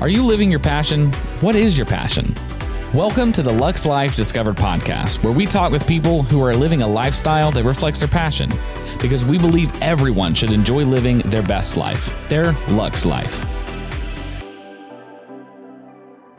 Are you living your passion? What is your passion? Welcome to the Luxe Life Discovered podcast, where we talk with people who are living a lifestyle that reflects their passion, because we believe everyone should enjoy living their best life, their Luxe Life.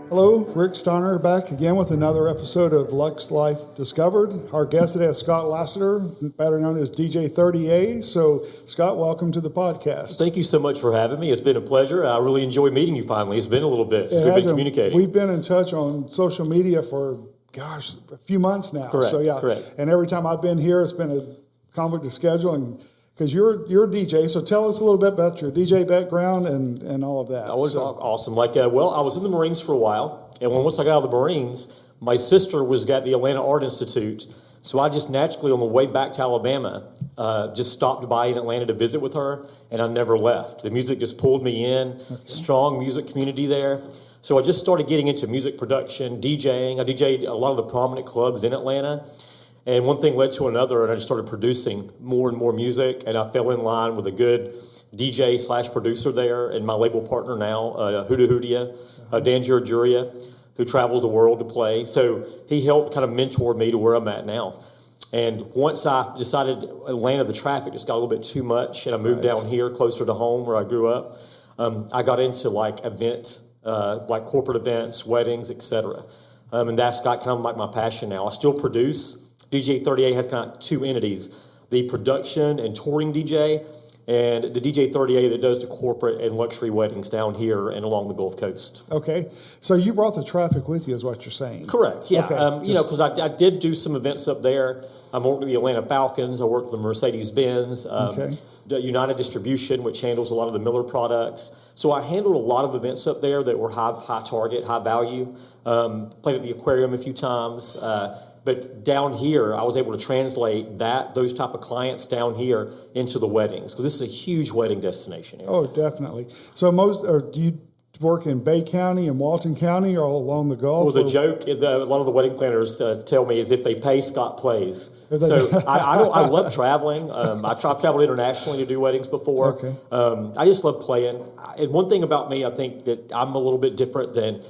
Hello, Rick Steiner back again with another episode of Luxe Life Discovered. Our guest today is Scott Lassiter, better known as DJ30A. So, Scott, welcome to the podcast. Thank you so much for having me. It's been a pleasure. I really enjoy meeting you finally. It's been a little bit. We've been communicating. We've been in touch on social media for, a few months now. Correct, so, correct. And every time I've been here, it's been a conflict of schedule, and because you're a DJ, so tell us a little bit about your DJ background and all of that. That was awesome. I was in the Marines for a while, and once I got out of the Marines, my sister was at the Atlanta Art Institute, so I just naturally, on the way back to Alabama, just stopped by in Atlanta to visit with her, and I never left. The music just pulled me in, strong music community there. So I just started getting into music production, DJing. I DJ'd a lot of the prominent clubs in Atlanta. And one thing led to another, and I just started producing more and more music, and I fell in line with a good DJ/producer there, and my label partner now, Huda Hoodia, Dan Giorgiuria, who travels the world to play. So he helped kind of mentor me to where I'm at now. And once I decided Atlanta, the traffic just got a little bit too much, and I moved down here closer to home where I grew up. I got into like corporate events, weddings, etc. And that's got kind of like my passion now. I still produce. DJ30A has kind of two entities, the production and touring DJ, and the DJ30A that does the corporate and luxury weddings down here and along the Gulf Coast. Okay. So you brought the traffic with you is what you're saying? Correct, yeah. Okay. Because I did do some events up there. I worked with the Atlanta Falcons. I worked with the Mercedes-Benz, the United Distribution, which handles a lot of the Miller products. So I handled a lot of events up there that were high target, high value. Played at the aquarium a few times. But down here, I was able to translate those type of clients down here into the weddings, because this is a huge wedding destination area. Oh, definitely. So do you work in Bay County and Walton County or all along the Gulf? Well, the joke, a lot of the wedding planners tell me is if they pay, Scott plays. So I love traveling. I've traveled internationally to do weddings before. Okay. I just love playing. And one thing about me, I think that I'm a little bit different than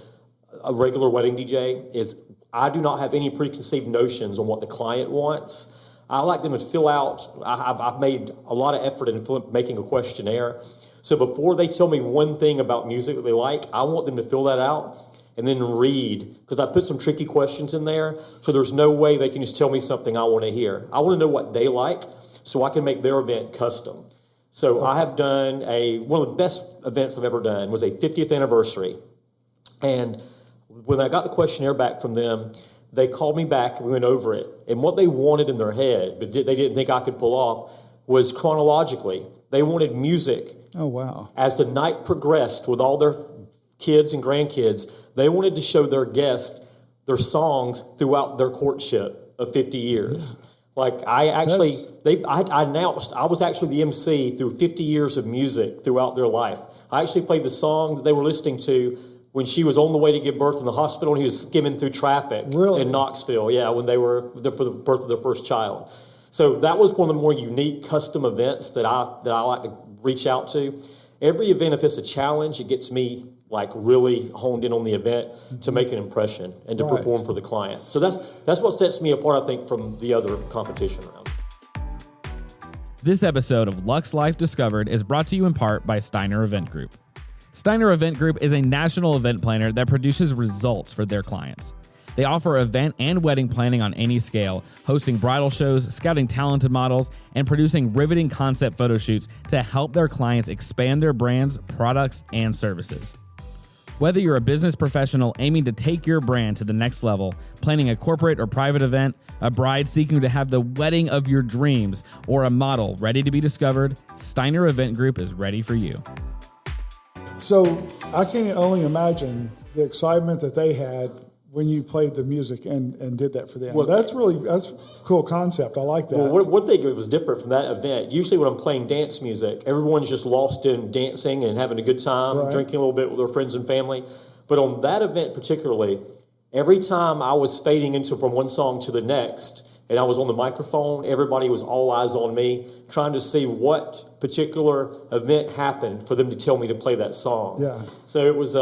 a regular wedding DJ is I do not have any preconceived notions on what the client wants. I like them to fill out. I've made a lot of effort in making a questionnaire. So before they tell me one thing about music that they like, I want them to fill that out and then read, because I put some tricky questions in there, so there's no way they can just tell me something I want to hear. I want to know what they like so I can make their event custom. So I have done one of the best events I've ever done was a 50th anniversary. And when I got the questionnaire back from them, they called me back and we went over it. And what they wanted in their head, but they didn't think I could pull off, was chronologically. They wanted music. Oh, wow. As the night progressed with all their kids and grandkids, they wanted to show their guests their songs throughout their courtship of 50 years. Yeah. Like I announced I was actually the MC through 50 years of music throughout their life. I actually played the song that they were listening to when she was on the way to give birth in the hospital, and he was skimming through traffic in Knoxville, when they were for the birth of their first child. So that was one of the more unique custom events that I like to reach out to. Every event, if it's a challenge, it gets me like really honed in on the event to make an impression and to perform for the client. So that's what sets me apart, I think, from the other competition around. This episode of Luxe Life Discovered is brought to you in part by Steiner Event Group. Steiner Event Group is a national event planner that produces results for their clients. They offer event and wedding planning on any scale, hosting bridal shows, scouting talented models, and producing riveting concept photo shoots to help their clients expand their brands, products, and services. Whether you're a business professional aiming to take your brand to the next level, planning a corporate or private event, a bride seeking to have the wedding of your dreams, or a model ready to be discovered, Steiner Event Group is ready for you. So I can only imagine the excitement that they had when you played the music and did that for them. Well, that's a cool concept. I like that. Well, one thing that was different from that event, usually when I'm playing dance music, everyone's just lost in dancing and having a good time, drinking a little bit with their friends and family. But on that event particularly, every time I was fading into from one song to the next, and I was on the microphone. Everybody was all eyes on me, trying to see what particular event happened for them to tell me to play that song. Yeah. So it was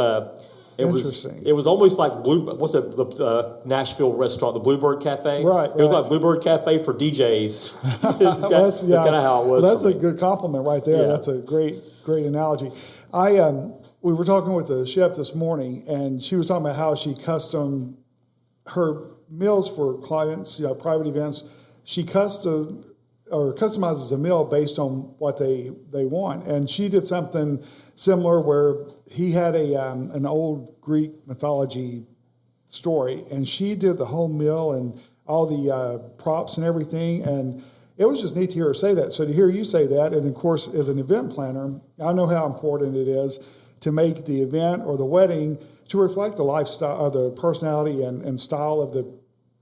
it was almost like the Nashville restaurant, the Bluebird Cafe. Right. It was like Bluebird Cafe for DJs. That's kind of how it was. That's a good compliment right there. Yeah. That's a great analogy. We were talking with the chef this morning, and she was talking about how she her meals for clients, private events. She customizes a meal based on what they want, and she did something similar where he had an old Greek mythology story, and she did the whole meal and all the props and everything, and it was just neat to hear her say that. So to hear you say that, and of course, as an event planner, I know how important it is to make the event or the wedding to reflect the lifestyle or the personality and style of the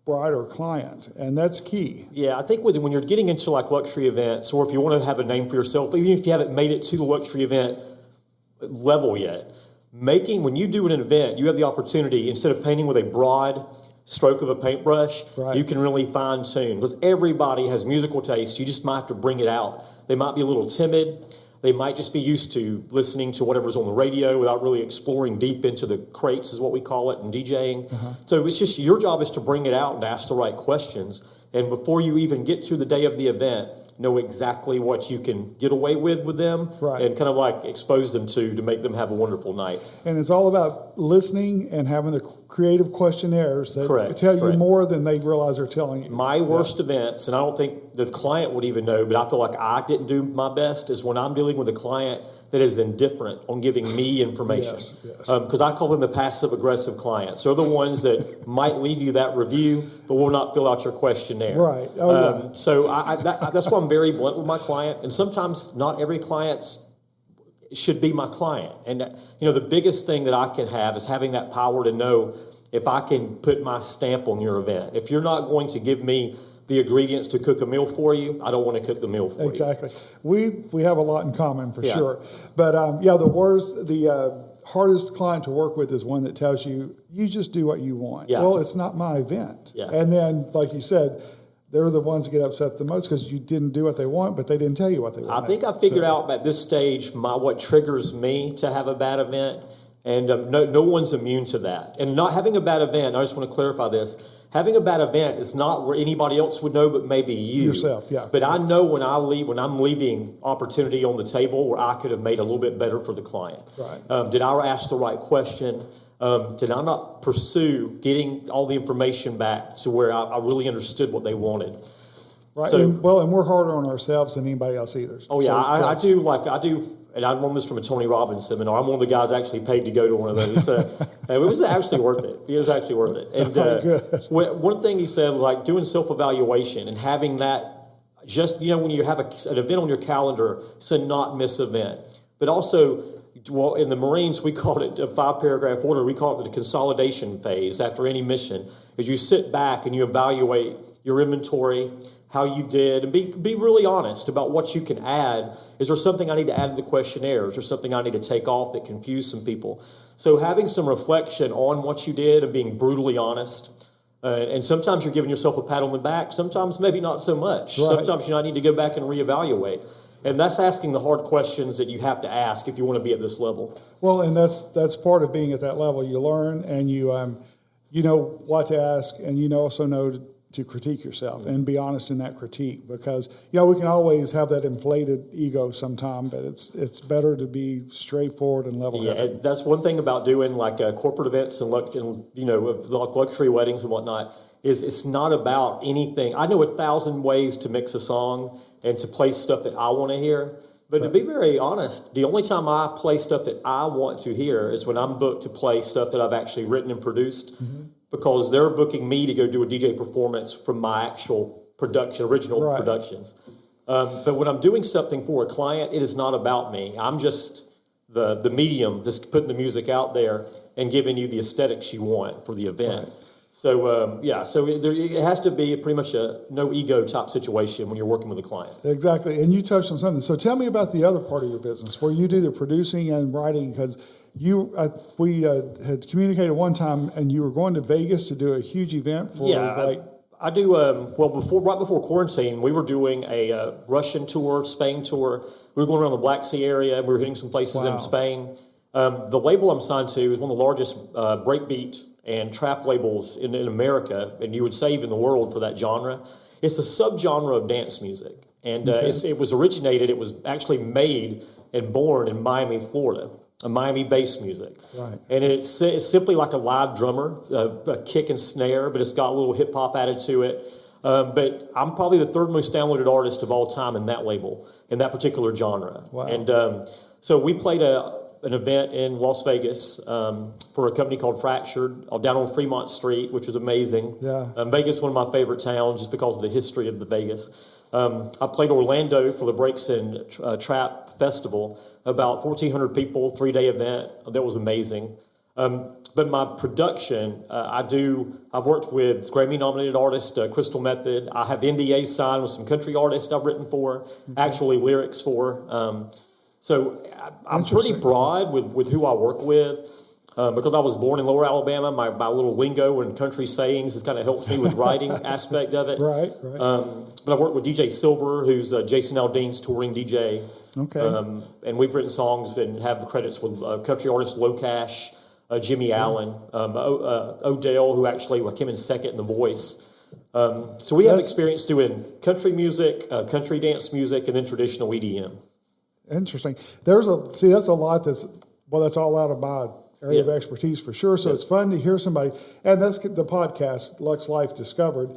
bride or client, and that's key. Yeah, I think when you're getting into like luxury events, or if you want to have a name for yourself, even if you haven't made it to the luxury event level yet, when you do an event, you have the opportunity, instead of painting with a broad stroke of a paintbrush, Right. you can really fine tune, because everybody has musical taste. You just might have to bring it out. They might be a little timid. They might just be used to listening to whatever's on the radio without really exploring deep into the crates, is what we call it, in DJing. So it's just your job is to bring it out and ask the right questions. And before you even get to the day of the event, know exactly what you can get away with them, Right. and kind of like expose them to make them have a wonderful night. And it's all about listening and having the creative questionnaires that Correct, tell you correct. more than they realize they're telling you. My worst events, and I don't think the client would even know, but I feel like I didn't do my best, is when I'm dealing with a client that is indifferent on giving me information. Yes, yes. Because I call them the passive-aggressive clients. They're the ones that might leave you that review, but will not fill out your questionnaire. Right. Oh, yeah. So that's why I'm very blunt with my client, and sometimes not every client should be my client. And the biggest thing that I can have is having that power to know if I can put my stamp on your event. If you're not going to give me the ingredients to cook a meal for you, I don't want to cook the meal for you. Exactly. We have a lot in common for Yeah. sure. But the hardest client to work with is one that tells you, you just do what you want. Yeah. Well, it's not my event. Yeah. And then, like you said, they're the ones that get upset the most because you didn't do what they want, but they didn't tell you what they wanted. I think I figured out at this stage what triggers me to have a bad event, and no one's immune to that. And not having a bad event, I just want to clarify this, having a bad event is not where anybody else would know but maybe you. Yourself, yeah. But I know when I'm leaving opportunity on the table where I could have made a little bit better for the client. Right. Did I ask the right question? Did I not pursue getting all the information back to where I really understood what they wanted? Right. So, And we're harder on ourselves than anybody else either. oh yeah, So I do, and I learned this from a Tony Robbins seminar. I'm one of the guys actually paid to go to one of those. And it was actually worth it. It was actually worth it. And good. one thing he said was like doing self-evaluation and having that, just when you have an event on your calendar, it's a not miss event. But also, well, in the Marines, we called it a 5-paragraph order. We call it the consolidation phase after any mission. Is you sit back and you evaluate your inventory, how you did, and be really honest about what you can add. Is there something I need to add to the questionnaire? Is there something I need to take off that confused some people? So having some reflection on what you did and being brutally honest. And sometimes you're giving yourself a pat on the back. Sometimes maybe not so much. Right. Sometimes you might need to go back and reevaluate. And that's asking the hard questions that you have to ask if you want to be at this level. Well, and that's part of being at that level. You learn and you know what to ask, and also know to critique yourself and be honest in that critique, because we can always have that inflated ego sometime, but it's better to be straightforward and level-headed. Yeah, and that's one thing about doing like corporate events and luxury weddings and whatnot. Is it's not about anything. I know 1,000 ways to mix a song and to play stuff that I want to hear. But to be very honest, the only time I play stuff that I want to hear is when I'm booked to play stuff that I've actually written and produced, because they're booking me to go do a DJ performance from my actual original Right. productions. But when I'm doing something for a client, it is not about me. I'm just the medium, just putting the music out there and giving you the aesthetics you want for the event. Right. So, it has to be pretty much a no ego type situation when you're working with a client. Exactly, and you touched on something. So tell me about the other part of your business where you do the producing and writing, because we had communicated one time, and you were going to Vegas to do a huge event for I do, right before quarantine, we were doing a Russian tour, Spain tour. We were going around the Black Sea area. We were hitting some places in Spain. The label I'm signed to is one of the largest breakbeat and trap labels in America, and you would say even the world for that genre. It's a subgenre of dance music, and it was actually made and born in Miami, Florida, a Miami-based music. Right. And it's simply like a live drummer, a kick and snare, but it's got a little hip-hop added to it. But I'm probably the third most downloaded artist of all time in that label, in that particular genre. Wow. And so we played an event in Las Vegas for a company called Fractured down on Fremont Street, which was amazing. Yeah. Vegas is one of my favorite towns just because of the history of the Vegas. I played Orlando for the Breaks and Trap Festival, about 1,400 people, 3-day event. That was amazing. But my production, I've worked with Grammy-nominated artist Crystal Method. I have NDAs signed with some country artists I've written for, actually lyrics for. So I'm pretty broad with who I work with. Because I was born in Lower Alabama, my little lingo and country sayings has kind of helped me with writing aspect of it. Right. But I work with DJ Silver, who's Jason Aldean's touring DJ. Okay. And we've written songs and have credits with country artist Low Cash, Jimmy Allen, Odell, who actually came in second in The Voice. So we have experience doing country music, country dance music, and then traditional EDM. Interesting. That's a lot that's all out of my area of expertise for sure. So it's fun to hear somebody, and that's the podcast, Luxe Life Discovered.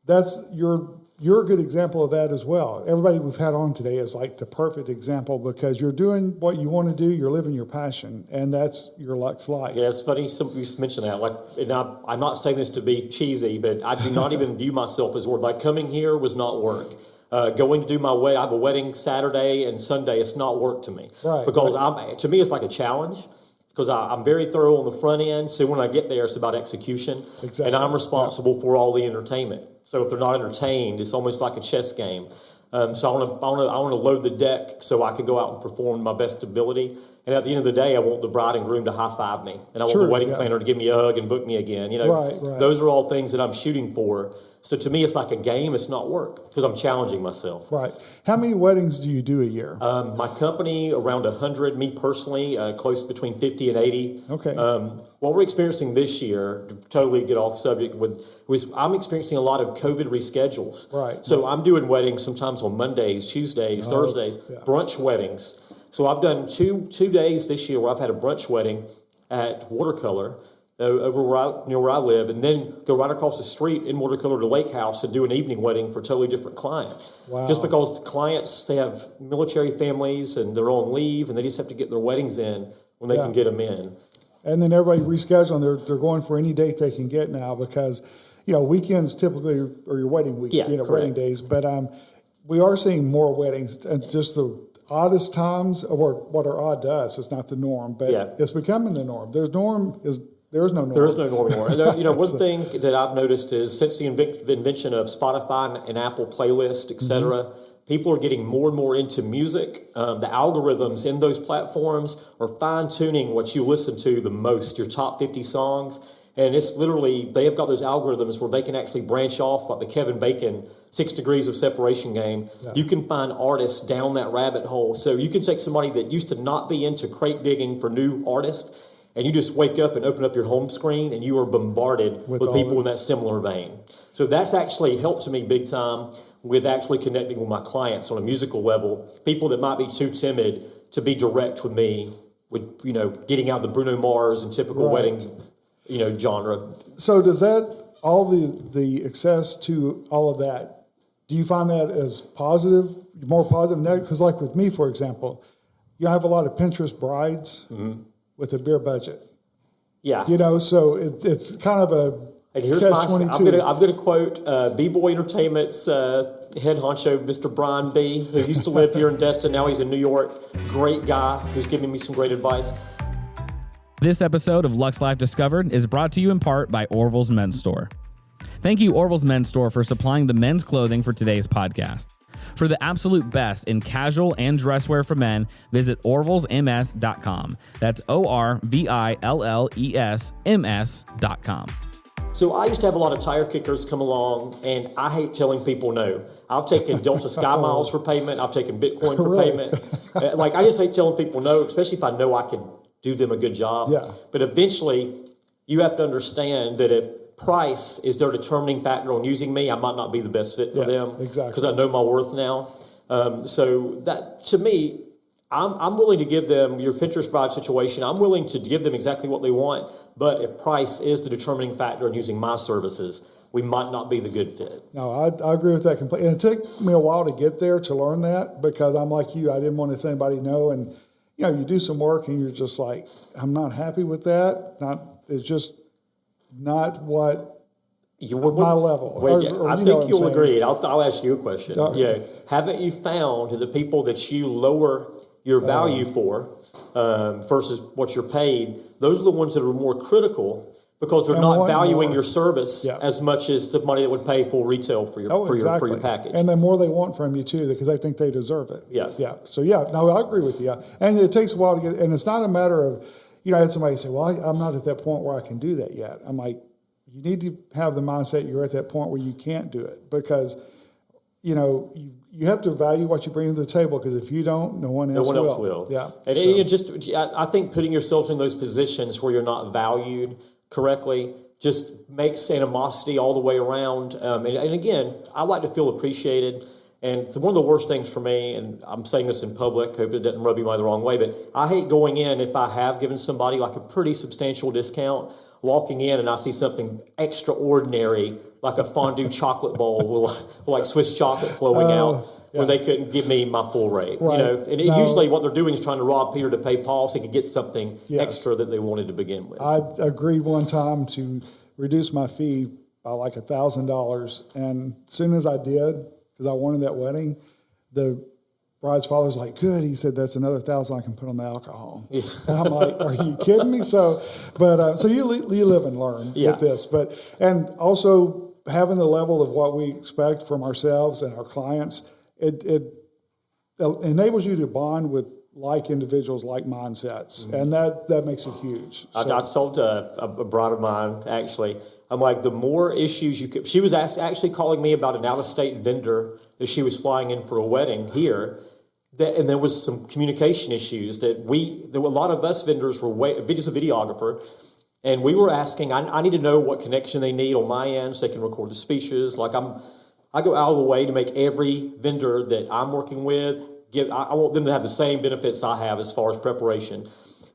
That's you're a good example of that as well. Everybody we've had on today is like the perfect example because you're doing what you want to do, you're living your passion, and that's your Luxe Life. Yeah, it's funny you mentioned that. And I'm not saying this to be cheesy, but I do not even view myself as work. Like coming here was not work. Going to do my wedding, I have a wedding Saturday and Sunday. It's not work to me, because to me it's like a challenge. Because I'm very thorough on the front end, so when I get there, it's about execution, and I'm responsible for all the entertainment. So if they're not entertained, it's almost like a chess game. So I want to load the deck so I can go out and perform my best ability. And at the end of the day, I want the bride and groom to high five me, and I want the wedding planner to give me a hug and book me again. Those are all things that I'm shooting for. So to me, it's like a game. It's not work because I'm challenging myself. Right. How many weddings do you do a year? My company, around 100. Me personally, close between 50 and 80. Okay. What we're experiencing this year, to totally get off subject, was I'm experiencing a lot of COVID reschedules. Right. So I'm doing weddings sometimes on Mondays, Tuesdays, Thursdays, brunch weddings. So I've done two days this year where I've had a brunch wedding at Watercolor over near where I live, and then go right across the street in Watercolor to Lake House and do an evening wedding for a totally different client. Wow. Just because the clients, they have military families and they're on leave and they just have to get their weddings in when they can get them in. And then everybody rescheduling, they're going for any date they can get now because, weekends typically are your wedding week, wedding days. But we are seeing more weddings, and just the oddest times, or what are odd to us, it's not the norm, but it's becoming the norm. There is no norm. There is no norm anymore. One thing that I've noticed is since the invention of Spotify and Apple Playlist, et cetera, people are getting more and more into music. The algorithms in those platforms are fine-tuning what you listen to the most, your top 50 songs. And it's literally, they have got those algorithms where they can actually branch off like the Kevin Bacon 6 Degrees of Separation game. Yeah. You can find artists down that rabbit hole. So you can take somebody that used to not be into crate digging for new artists, and you just wake up and open up your home screen and you are bombarded with people in that similar vein. So that's actually helped me big time with actually connecting with my clients on a musical level. People that might be too timid to be direct with me with, getting out the Bruno Mars and typical wedding, genre. So does that, all the access to all of that, do you find that as positive, more positive, negative? Because like with me, for example, I have a lot of Pinterest brides. With a beer budget. Yeah. So it's kind of a and here's catch-22. I'm going to quote B-Boy Entertainment's head honcho, Mr. Brian B., who used to live here in Destin. Now he's in New York. Great guy who's giving me some great advice. This episode of Luxe Life Discovered is brought to you in part by Orville's Men's Store. Thank you, Orville's Men's Store, for supplying the men's clothing for today's podcast. For the absolute best in casual and dress wear for men, visit orvillesms.com. That's ORVILLESMS.com. So I used to have a lot of tire kickers come along, and I hate telling people no. I've taken Delta Sky Miles for payment. I've taken Bitcoin for Really? payment. I just hate telling people no, especially if I know I could do them a good job. Yeah. But eventually, you have to understand that if price is their determining factor on using me, I might not be the best fit for them. Exactly. Because I know my worth now. So that, to me, I'm willing to give them your Pinterest bribe situation. I'm willing to give them exactly what they want. But if price is the determining factor in using my services, we might not be the good fit. No, I agree with that completely. And it took me a while to get there to learn that, because I'm like you. I didn't want to say anybody no. And, you do some work and you're just like, I'm not happy with that. It's just not what my level. I think you'll agree. I'll ask you a question. Haven't you found the people that you lower your value for versus what you're paid, those are the ones that are more critical, because they're not valuing your service as much as the money that would pay full retail for your package. And the more they want from you too, because they think they deserve it. Yeah. So I agree with you. And it takes a while to get, and it's not a matter of, I had somebody say, well, I'm not at that point where I can do that yet. I'm like, you need to have the mindset you're at that point where you can't do it, because, you have to value what you bring to the table, because if you don't, no one else will. Yeah. And I think putting yourself in those positions where you're not valued correctly just makes animosity all the way around. And again, I like to feel appreciated. And it's one of the worst things for me, and I'm saying this in public, hope it doesn't rub you the wrong way, but I hate going in if I have given somebody like a pretty substantial discount, walking in and I see something extraordinary, like a fondue chocolate bowl with like Swiss chocolate flowing out, where they couldn't give me my full rate. Right. And usually what they're doing is trying to rob Peter to pay Paul so he could get something extra that they wanted to begin with. I agreed one time to reduce my fee by like $1,000, and as soon as I did, because I wanted that wedding, the bride's father's like, good. He said, that's another $1,000 I can put on the alcohol. Yeah. And I'm like, are you kidding me? So you live and learn with this. And also having the level of what we expect from ourselves and our clients, it enables you to bond with like individuals, like mindsets. And that makes it huge. I told a bride of mine, actually, I'm like, the more issues you could, she was actually calling me about an out-of-state vendor that she was flying in for a wedding here, and there was some communication issues there were a lot of us vendors were videographer, and we were asking, I need to know what connection they need on my end so they can record the speeches. Like I go out of the way to make every vendor that I'm working with, I want them to have the same benefits I have as far as preparation.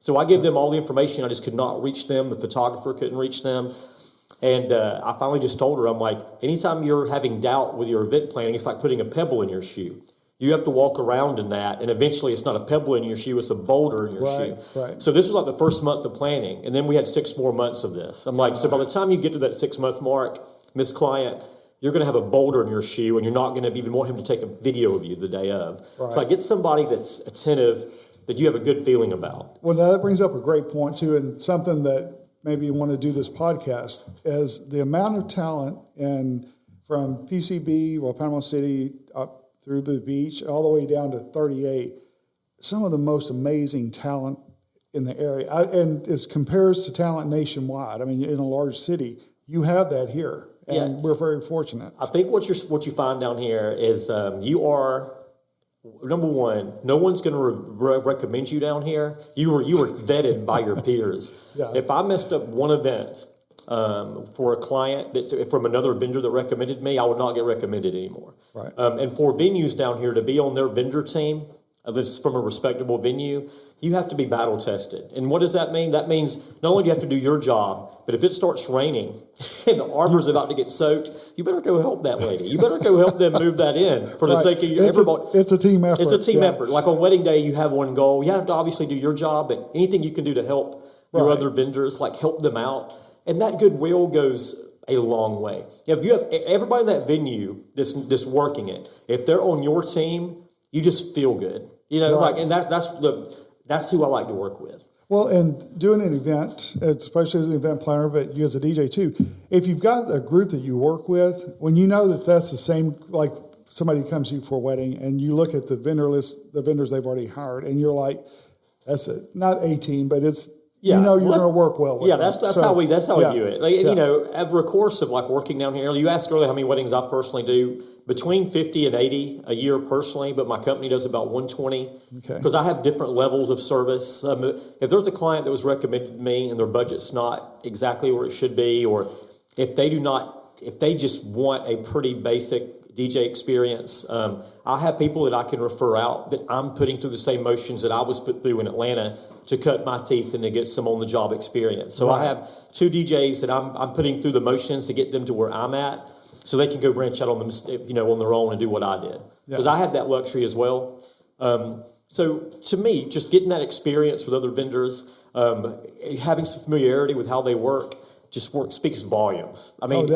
So I give them all the information. I just could not reach them. The photographer couldn't reach them. And I finally just told her, I'm like, anytime you're having doubt with your event planning, it's like putting a pebble in your shoe. You have to walk around in that, and eventually it's not a pebble in your shoe, it's a boulder in your shoe. Right. So this was like the first month of planning, and then we had 6 more months of this. I'm like, so by the time you get to that 6-month mark, Miss Client, you're going to have a boulder in your shoe, and you're not going to even want him to take a video of you the day of. Right. So I get somebody that's attentive, that you have a good feeling about. Well, that brings up a great point, too, and something that maybe you want to do this podcast, is the amount of talent from PCB, Panama City, up through the beach, all the way down to 38, some of the most amazing talent in the area. And it compares to talent nationwide. I mean, in a large city, you have that here, and we're very fortunate. I think what you find down here is you are, number one, no one's going to recommend you down here. You were vetted by your peers. Yeah. If I messed up one event for a client from another vendor that recommended me, I would not get recommended anymore. Right. And for venues down here to be on their vendor team, this from a respectable venue, you have to be battle tested. And what does that mean? That means not only do you have to do your job, but if it starts raining and the arbor's about to get soaked, you better go help that lady. You better go help them move that in for the sake of everybody. It's a team effort. It's a team effort. Like on wedding day, you have one goal. You have to obviously do your job, but anything you can do to help your other vendors, like help them out. And that goodwill goes a long way. If you have everybody in that venue that's working it, if they're on your team, you just feel good. And that's who I like to work with. Well, and doing an event, especially as an event planner, but you as a DJ too, if you've got a group that you work with, when you know that that's the same, like somebody comes to you for a wedding and you look at the vendor list, the vendors they've already hired, and you're like, that's it. Not 18, but it's Yeah, you know you're going to work well with yeah, them. that's how we view it. Like, and, Yeah. you know, over the course of like working down here, you asked earlier how many weddings I personally do. Between 50 and 80 a year personally, but my company does about 120 Okay. because I have different levels of service. If there's a client that was recommended to me and their budget's not exactly where it should be, or if they just want a pretty basic DJ experience, I have people that I can refer out that I'm putting through the same motions that I was put through in Atlanta to cut my teeth and to get some on-the-job experience. So I have 2 DJs that I'm putting through the motions to get them to where I'm at, so they can go branch out on on their own and do what I did. Because I have that luxury as well. So to me, just getting that experience with other vendors, having some familiarity with how they work, speaks volumes. I mean,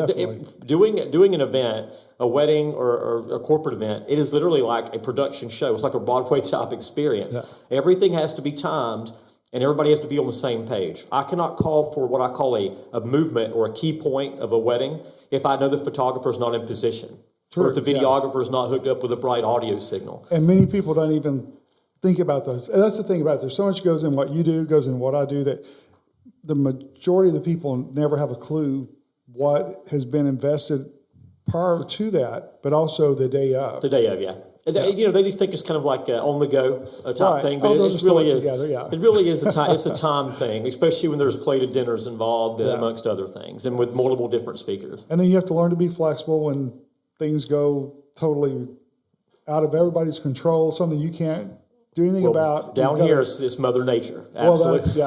doing an event, a wedding or a corporate event, it is literally like a production show. It's like a Broadway type experience. Yeah. Everything has to be timed, and everybody has to be on the same page. I cannot call for what I call a movement or a key point of a wedding if I know the photographer is not in position, or if the videographer is not hooked up with a bright audio signal. And many people don't even think about those. And that's the thing about it. There's so much goes in what you do, goes in what I do, that the majority of the people never have a clue what has been invested prior to that, but also the day of. The day of, yeah. You know, they just think it's kind of like on the go type thing, but it really is. It really is it's a time thing, especially when there's plated dinners involved, amongst other things, and with multiple different speakers. And then you have to learn to be flexible when things go totally out of everybody's control, something you can't do anything about. Down here, it's Mother Nature. Absolutely.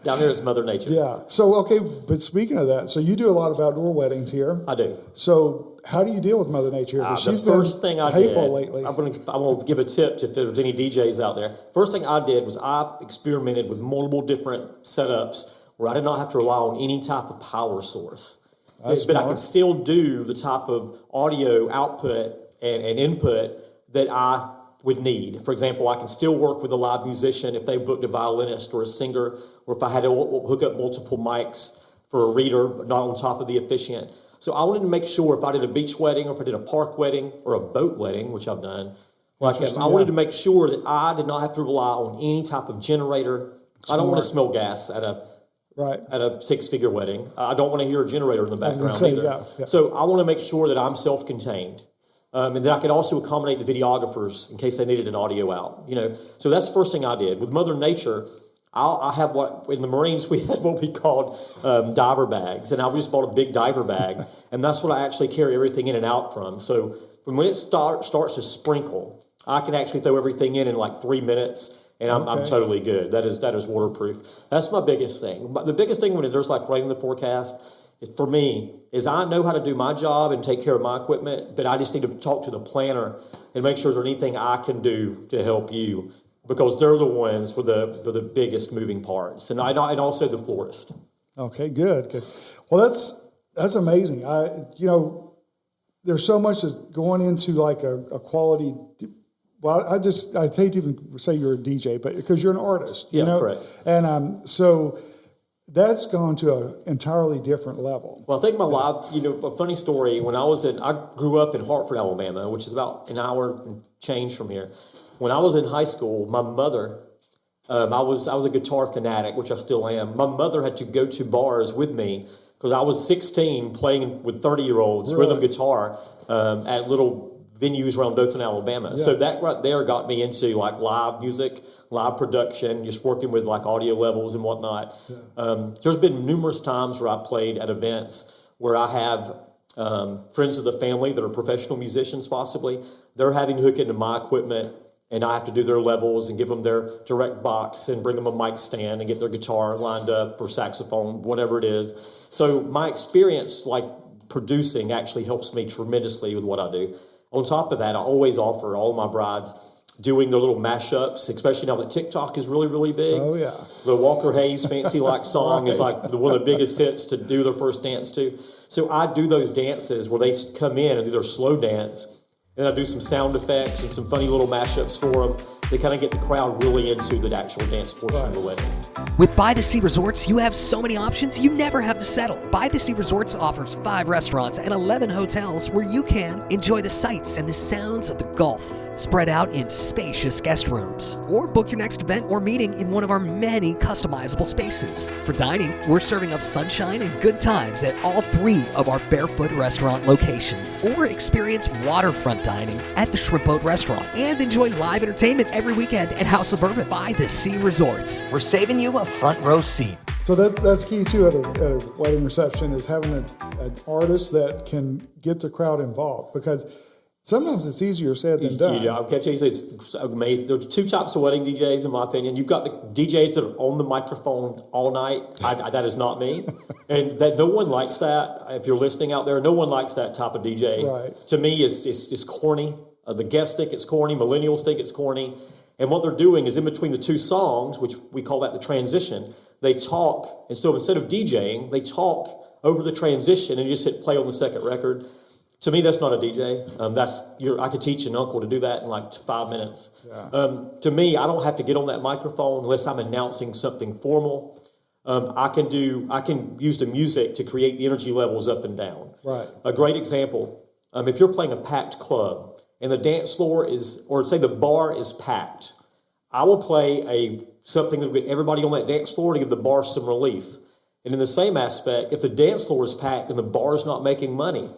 Down here, it's Mother Nature. Yeah. So, okay, but speaking of that, so you do a lot of outdoor weddings here. I do. So how do you deal with Mother Nature? The first thing I did, lately. I'm going to give a tip if there's any DJs out there. First thing I did was I experimented with multiple different setups where I did not have to rely on any type of power source. But I could still do the type of audio output and input that I would need. For example, I can still work with a live musician if they booked a violinist or a singer, or if I had to hook up multiple mics for a reader, but not on top of the officiant. So I wanted to make sure if I did a beach wedding, or if I did a park wedding, or a boat wedding, which I've done, I wanted to make sure that I did not have to rely on any type of generator. I don't want to smell gas at a 6-figure wedding. I don't want to hear a generator in the background either. So I want to make sure that I'm self-contained. And that I could also accommodate the videographers in case they needed an audio out. So that's the first thing I did. With Mother Nature, I have in the Marines, we had what we called diver bags. And I just bought a big diver bag. And that's what I actually carry everything in and out from. So when it starts to sprinkle, I can actually throw everything in like 3 minutes. And I'm totally good. That is waterproof. That's my biggest thing. But the biggest thing when there's like rain in the forecast, for me, is I know how to do my job and take care of my equipment, but I just need to talk to the planner and make sure there's anything I can do to help you, because they're the ones with the biggest moving parts, and also the florist. Okay, good. Well, that's amazing. There's so much that's going into like a quality. Well, I hate to even say you're a DJ, but because you're an artist, correct. And so that's gone to an entirely different level. Well, I think my life, a funny story, I grew up in Hartford, Alabama, which is about an hour and change from here. When I was in high school, my mother, I was a guitar fanatic, which I still am. My mother had to go to bars with me because I was 16 playing with 30-year-olds rhythm guitar at little venues around Dothan, Alabama. Yeah. So that right there got me into like live music, live production, just working with like audio levels and whatnot. Yeah. There's been numerous times where I played at events where I have friends of the family that are professional musicians possibly. They're having to hook into my equipment, and I have to do their levels and give them their direct box and bring them a mic stand and get their guitar lined up or saxophone, whatever it is. So my experience like producing actually helps me tremendously with what I do. On top of that, I always offer all my brides doing their little mashups, especially now that TikTok is really, really big. Oh, yeah. The Walker Hayes Fancy Like song is like one of the biggest hits to do their first dance to. So I do those dances where they come in and do their slow dance. Then I do some sound effects and some funny little mashups for them. They kind of get the crowd really into the actual dance portion of the wedding. With By the Sea Resorts, you have so many options, you never have to settle. By the Sea Resorts offers 5 restaurants and 11 hotels where you can enjoy the sights and the sounds of the Gulf. spread out in spacious guest rooms. Or book your next event or meeting in one of our many customizable spaces. For dining, we're serving up sunshine and good times at all 3 of our Barefoot restaurant locations. Or experience waterfront dining at the Shrimp Boat Restaurant. And enjoy live entertainment every weekend at House of Bourbon by the Sea Resorts. We're saving you a front row seat. So that's key too at a wedding reception, is having an artist that can get the crowd involved, because sometimes it's easier said than done. Yeah, okay, it's amazing. There's 2 types of wedding DJs, in my opinion. You've got the DJs that are on the microphone all night. That is not me, and that no one likes that. If you're listening out there, no one likes that type of DJ. Right. To me, it's corny. The guests think it's corny. Millennials think it's corny. And what they're doing is, in between the 2 songs, which we call that the transition, they talk, and so instead of DJing, they talk over the transition and you just hit play on the second record. To me, that's not a DJ. I could teach an uncle to do that in like 5 minutes. Yeah. To me, I don't have to get on that microphone unless I'm announcing something formal. I can use the music to create the energy levels up and down. Right. A great example, if you're playing a packed club and the dance floor is, or say the bar is packed, I will play something that will get everybody on that dance floor to give the bar some relief. And in the same aspect, if the dance floor is packed and the bar is not making money,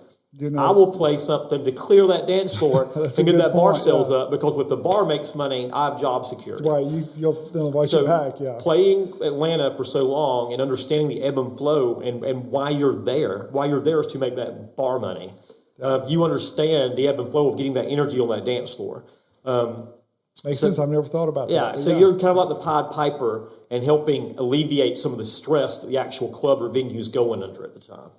I will play something to clear that dance floor and get that bar sales up, because if the bar makes money, I have job security. Right, you'll watch it back, yeah. Playing Atlanta for so long and understanding the ebb and flow and why you're there is to make that bar money. You understand the ebb and flow of getting that energy on that dance floor. Makes sense. I've never thought about that. Yeah, so you're kind of like the Pied Piper and helping alleviate some of the stress that the actual club or venue is going under at the time.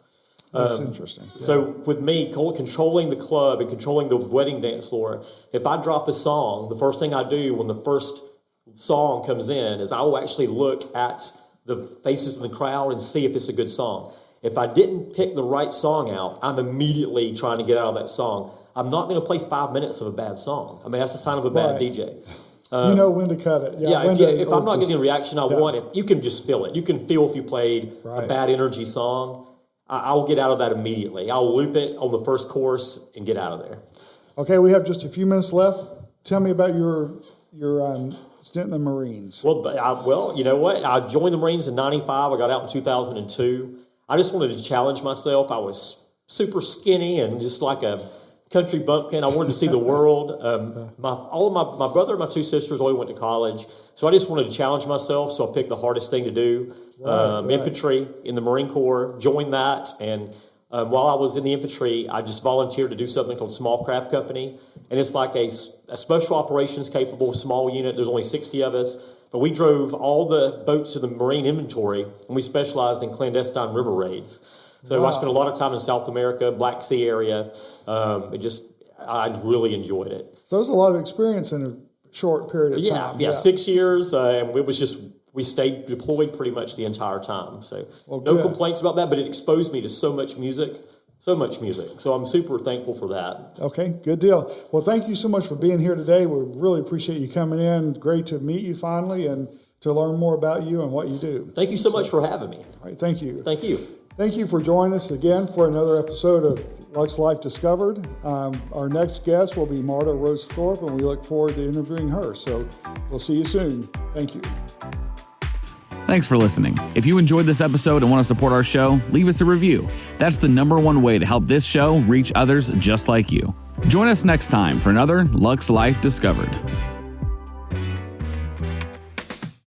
That's interesting. Yeah. So with me, controlling the club and controlling the wedding dance floor, if I drop a song, the first thing I do when the first song comes in is I will actually look at the faces of the crowd and see if it's a good song. If I didn't pick the right song out, I'm immediately trying to get out of that song. I'm not going to play 5 minutes of a bad song. I mean, that's a sign of a bad DJ. You know when to cut it. If I'm not getting a reaction I want, you can just feel it. You can feel if you played a bad energy song. I will get out of that immediately. I'll loop it on the first chorus and get out of there. Okay, we have just a few minutes left. Tell me about your stint in the Marines. Well, you know what? I joined the Marines in 95. I got out in 2002. I just wanted to challenge myself. I was super skinny and just like a country bumpkin. I wanted to see the world. My brother and my 2 sisters only went to college, so I just wanted to challenge myself. So I picked the hardest thing to do, infantry in the Marine Corps. Joined that, and while I was in the infantry, I just volunteered to do something called Small Craft Company, and it's like a special operations capable small unit. There's only 60 of us, but we drove all the boats to the Marine inventory, and we specialized in clandestine river raids. So I spent a lot of time in South America, Black Sea area. I really enjoyed it. So it was a lot of experience in a short period of time. Yeah, 6 years, and we stayed deployed pretty much the entire time. So no complaints about that, but it exposed me to so much music. So I'm super thankful for that. Okay, good deal. Well, thank you so much for being here today. We really appreciate you coming in. Great to meet you finally and to learn more about you and what you do. Thank you so much for having me. All right, thank you. Thank you. Thank you for joining us again for another episode of Luxe Life Discovered. Our next guest will be Marta Rose-Thorpe, and we look forward to interviewing her. So we'll see you soon. Thank you. Thanks for listening. If you enjoyed this episode and want to support our show, leave us a review. That's the #1 way to help this show reach others just like you. Join us next time for another Luxe Life Discovered.